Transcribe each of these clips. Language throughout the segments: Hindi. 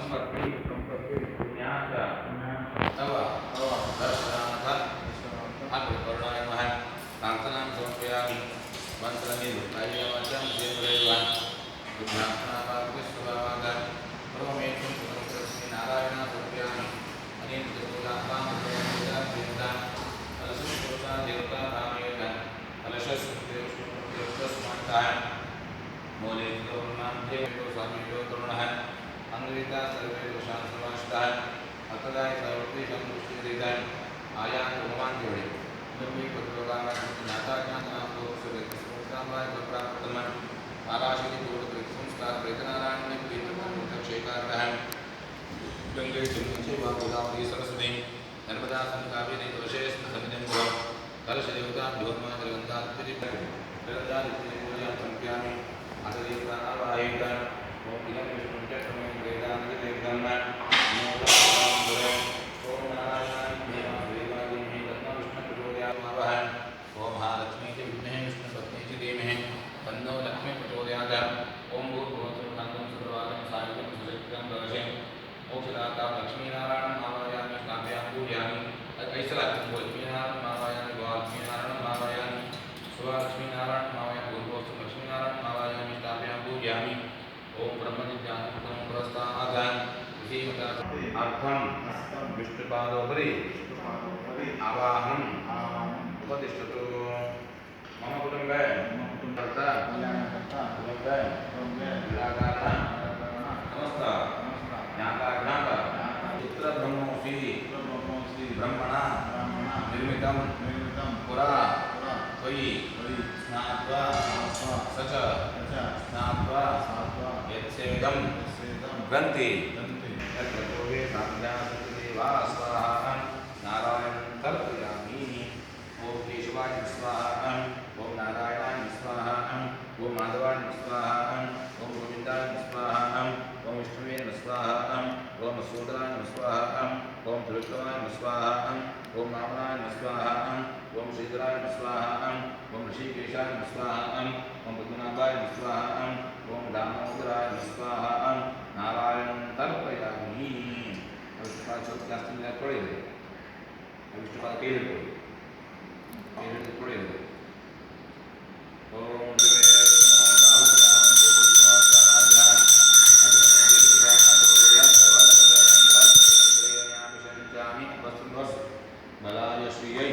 संपत्ति पुण्याच तव दर्शनाथ अग्रकरुणाय नमः प्रार्थनां समर्पयामि मंत्रनिधि कायवाचं देवदेवं बुद्धात्मावाक्यस्वभावाद परमेश्वरं पुत्रस्य नारायण समर्पयामि अनेक देवतानां देवता अलसुषा देवता नामयेन अलशस्देवस्मन्ताय मोले तोर्णां देवो स्वामीयो तरुणः अंगविता सर्वे दोषान् समाश्रितः अतदाय सर्वते संदुष्टिरिदाय आयां भगवान जोड़े नम्मी पत्रकारा ज्ञाता ज्ञातना को सुरक्षितकामराय प्राप्तमन आराशिति तोड़ संस्कार प्रेतनारायण ने प्रीतम मुक्तक्षेकारः गंगे जमुने वा गोदावरी सरस्वती नर्मदा संकावेरी दोषेश समिदं गुरु कलश देवता भोरमा जगन्नाथ जगन्नाथ पूजा संप्यामि आददेवता आवाहित ओम इदं विष्णुं च तमें वेदांत देवतं ओम नारायणाय देवाय देवाय तन्नो विष्णु प्रचोदयामावहै ओम महालक्ष्मी च विद्महे विष्णुपत्नी च धीमहि तन्नो लक्ष्मी प्रचोदयात् ओम भूर्भुवस्सुः शान्तं सुप्रभातं सायुज्यं सुचरितं भवसे मोक्षदाता लक्ष्मीनारायणं आवाहयामि स्थापयामि पूजयामि ऐसा लक्ष्मीनारायणं आवाहयामि लक्ष्मीनारायणं आवाहयामि शिवलक्ष्मीनारायणं आवाहयामि भूर्भुवस्सुः लक्ष्मीनारायणं आवाहयामि स्थापयामि पूजयामि ओम ब्रह्मनिध्यानं पुरस्तात् अर्थम विष्णुपादोपरि आवाहनम् उपतिष्ठतु मम कुटुम्बे कर्ता कुटुम्बे निराकारणः समस्त ज्ञाता पुत्र ब्रह्मोऽसि ब्रह्मणा निर्मितं पुरा त्वयि स्नात्वा स च स्नात्वा यत्सेदं ग्रन्थि तत्त्वोगे साध्यासदेवा स्वाहा नारायणं तर्पयामि ओम केशवाय स्वाहा ओम नारायणाय स्वाहा ओम माधवाय स्वाहा ओम गोविन्दाय स्वाहा ओम विष्णुवे स्वाहा ओम सूद्राय स्वाहा ओम त्रिविक्रमाय स्वाहा ओम वामनाय स्वाहा ओम श्रीधराय स्वाहा ओम ऋषिकेशाय स्वाहा ओम पद्मनाभाय स्वाहा ओम दामोदराय स्वाहा नारायणं तर्पयामि विष्णुपाद ಜಾಸ್ತಿ ತೊಳೆಯಿರಿ ವಿಷ್ಣುಪಾದ ಕೈ ಹಿಡ್ಕೊಳ್ಳಿ ತೊಳೆಯಿರಿ ಓಂ बलाय श्रीयै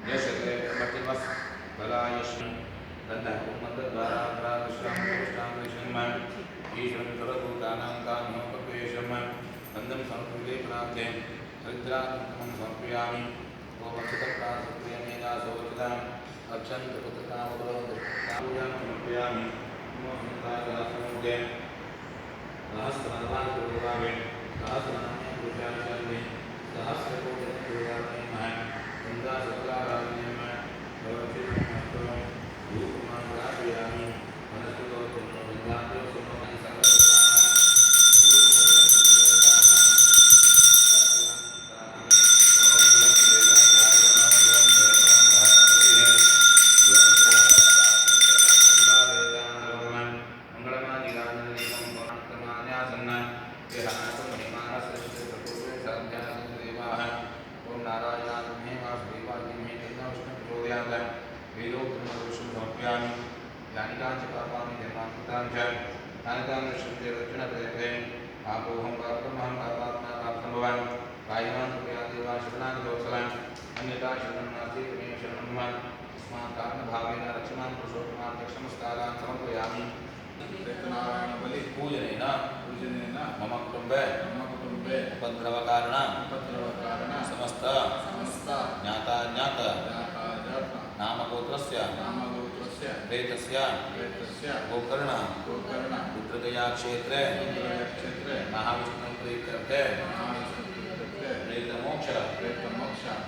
यशते मतिमस बलाय श्री दंड कुमंद द्वारा प्रादुष्टां कृष्णं ईश्वरं सर्वभूतानां कामोपवेशं वन्दं संस्कृते प्राप्ते हरिद्रात्मकं समर्पयामि ओम अक्षतप्रासप्रियमेना सौचितां अक्षन्तपुत्रकामपूजां समर्पयामि नमो संतायदासमुखे सहस्रनामानि पूजामि सहस्रनामानि पूजामि सहस्रकोटिपूजामि नमः वन्दे सकलाराधने नमः भगवते नमः धूपं प्रापयामि मनस्सुतो विद्यान्तो सुमति सकल मम कुटुम्बे उपद्रवकारण समस्त ज्ञाता नामगोत्रस्य प्रेतस्य गोकर्ण रुद्रगया क्षेत्रे महाविष्णु प्रीत्यर्थे प्रेतमोक्ष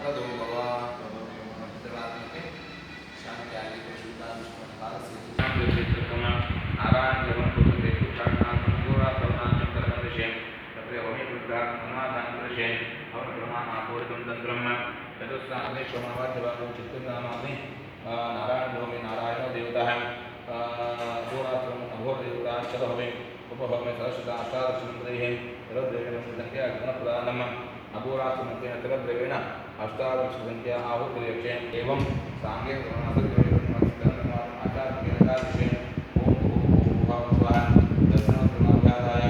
प्रदो भव शांति आदि को शुद्धा विष्णु भारत से नारायण जवन पुत्र देव प्रार्थना गोरा सर्वनाशं कर्मदशें तत्र होमि पुत्रात् समाधान दशें और ब्रह्मा आपोरितं तंत्रम चतुस्राने शोमवाद्यवादो चित्तनामानि नारायण भूमि नारायण देवता है गोरात्रम अघोर देवता चलो हमें उपभव में सरस्वती अष्टादश मंत्री हैं रुद्र संख्या अग्नप्रदानम् अघोरासमुखेन तलद्रवेण अष्टादशसंख्या आहुतिर्यक्षे एवं सांगे आचार्येण ओम भूः स्वाहा दर्शनोत्तमाभ्यादाय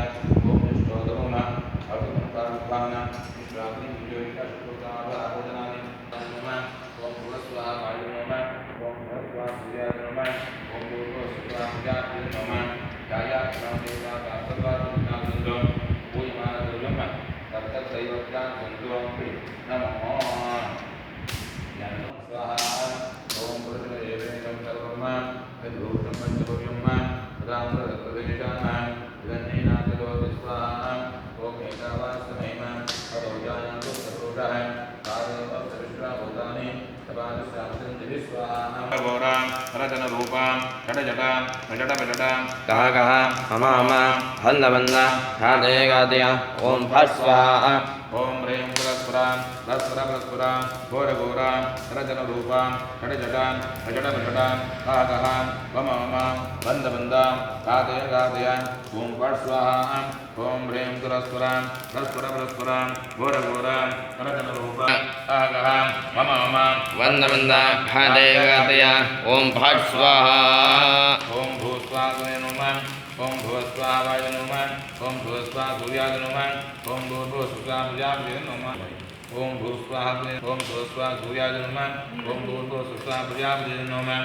ओम निष्ठोदमः अर्धमन्ताभ्यान विश्रामि विजयिका शुक्रोताभोजनानि नमः ओम भूस्वाहा वायु नमः ओम भूस्वाहा सूर्याय नमः ओम भूस्वाहा सुजाते नमः गाया देवता कासर्वादिनासंतो पूयमानद्रव्यं तत्तदैवत्यान् सन्तो नमः स्वाहा ओम पुरुषदेवेनं सर्वं यद्भूतं पञ्चभव्यं तदामृतप्रदेशान् विदन्नेनातिरोधि स्वाहा ओम एकावास्तमैम अदौजायान्तु सरोडः तादेव सविश्राभूतानि तपादशाब्दञ्जलि स्वाहा गौरां रचनरूपां षडजटां रजटपजटां कः कः मम मम हन्द बन्द हादे गादय ओम फट् स्वाहा ओम ह्रीं पुरस्पुरां रस्पुरपुरस्पुरां घोरघोरां रजनरूपां षडजटां रजटपजटां कः कः मम मम हन्द बन्द गादय गादय ओम फट् स्वाहा ओम ह्रीं पुरस्पुरां रस्पुरपुरस्पुरां घोरघोरां रजनरूपां कः कः मम मम वन्द बन्द हादे गादय ओम फट् स्वाहा ओम भूस्वाहा नमः ओम भूस्वाहा वायु नमः ओम भूस्वाहा सूर्याय नमः ओम भूस्वाहा प्रजापतये नमः ओम भूस्वाहा सूर्याय नमः ओम भूस्वाहा प्रजापतये नमः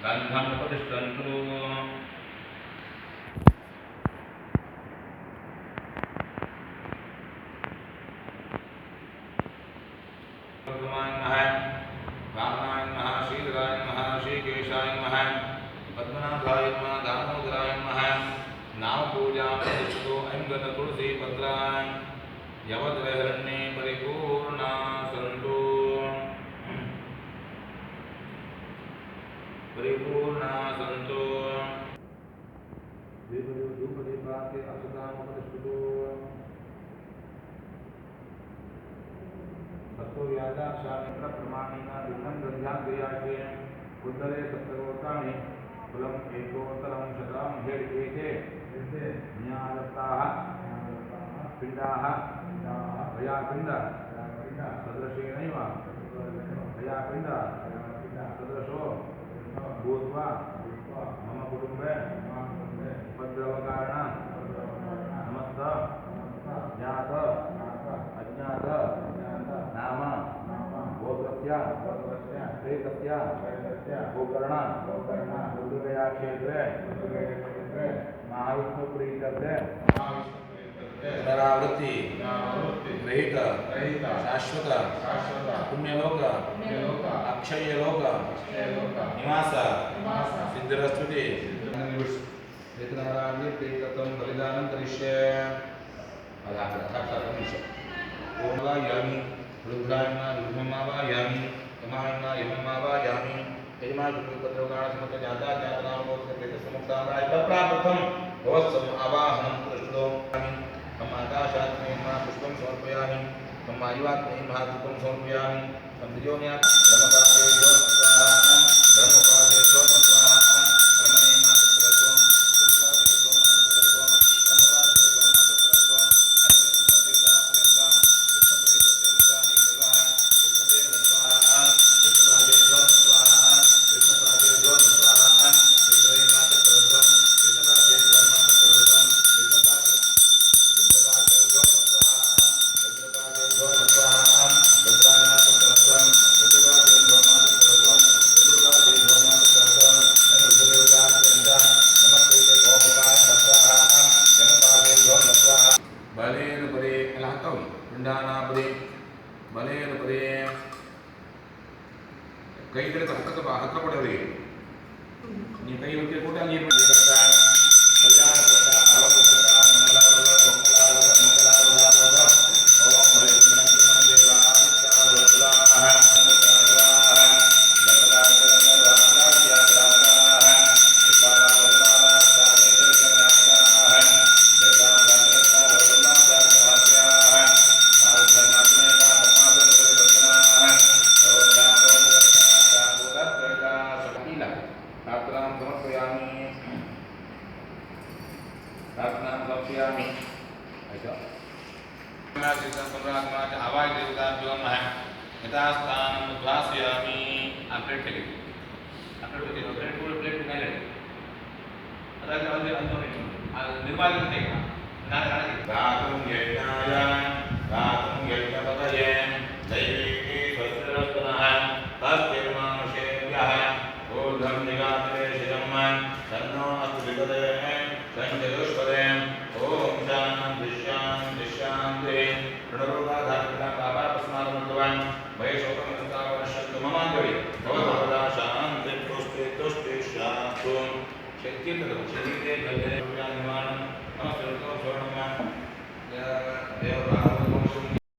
गन्धं प्रतिष्ठन्तु रामाय नमः शीघ्राय नमः श्रीकेशाय नमः पद्मनाभाय नमः दामोदराय नमः नाम पूजा प्रतिष्ठो ऐंगन तुलसी पत्रान् यवद्रहरण्ये परिपूर्णा सन्तु परिपूर्णा सन्तु धूपदीपाते अक्षतामुपतिष्ठितो तत्तो व्याजाक्षामित्रप्रमाणेन विघ्नं दध्याग्रयाशे उद्धरे सप्तगोत्राणि कुलम् एकोत्तरं शतं हेडिकेते न्यायदत्ताः पिण्डाः भयापिण्ड सदृशेनैव भयापिण्ड सदृशो भूत्वा मम कुटुम्बे उपद्रवकारण समस्त ज्ञात अज्ञात नाम गोत्रस्य प्रेतस्य गोकर्ण रुद्रगया क्षेत्रे महाविष्णुप्रीत्यर्थे पुनरावृत्ति रहित शाश्वत पुण्यलोक अक्षयलोक निवास सिद्धिरस्तुति वेतनराज्यं बलिदानं करिष्ये ओम यामी रुद्राय नमः रुद्रमावायामि यमाय नमः यममावायामि यजमानपुत्रकाणसमस्त जाता जातनामोक्तप्रेतसमुक्ताम्राय तत्प्राप्तं भवत्सम् आवाहनं दृष्टो तम् आकाशात्मेन पुष्पं समर्पयामि तम् आयुवात्मेन महादीपं समर्पयामि तम् द्विजोम्यात् ब्रह्मपादेभ्यो नमः ब्रह्मपादेभ्यो नमः ब्रह्मणे मातृत्वं ब्रह्मपादेभ्यो मातृत्वं ब्रह्मपादेभ्यो मातृत्वं अनिर्देवता प्रियंतां विष्णुप्रेतदेवगानि देवः विष्णुप्रेतदेवो नमः विष्णुप्रादेभ्यो नमः विष्णुप्रादेभ्यो नमः विष्णुप्रेतदेवो मातृत्वं ಕೈ ಕಡೆ ಹಕ್ಕ ಕೊಡೋರಿ ನೀವು ಕೈ ಹೊತ್ತಿಗೆ ಕೂಡ ನೀರು ಕಲ್ಯಾಣ हवाई देवताभ्यो नमः यथास्थानं उद्वासयामि प्लेट प्लेट ಮೇಲೆ ನಿರ್ಮಾಣ गातुं यज्ञपतये दैवीकी स्वस्तिरस्तुनः हस्तिर्मानुषेभ्यः ऊर्ध्वं निगात्रे शिरं तन्नो अस्तु विपदे सञ्चतुष्पदे ॐ शान्ति शान्ति शान्ति ऋणरोगाधारितां पापापस्मादमुक्तवान् वैशोकमस्तावनश्यन्तु ममान्धवी भवदा शान्ति तुष्टि शान्तु शक्तिर्निमाणं नमस्ते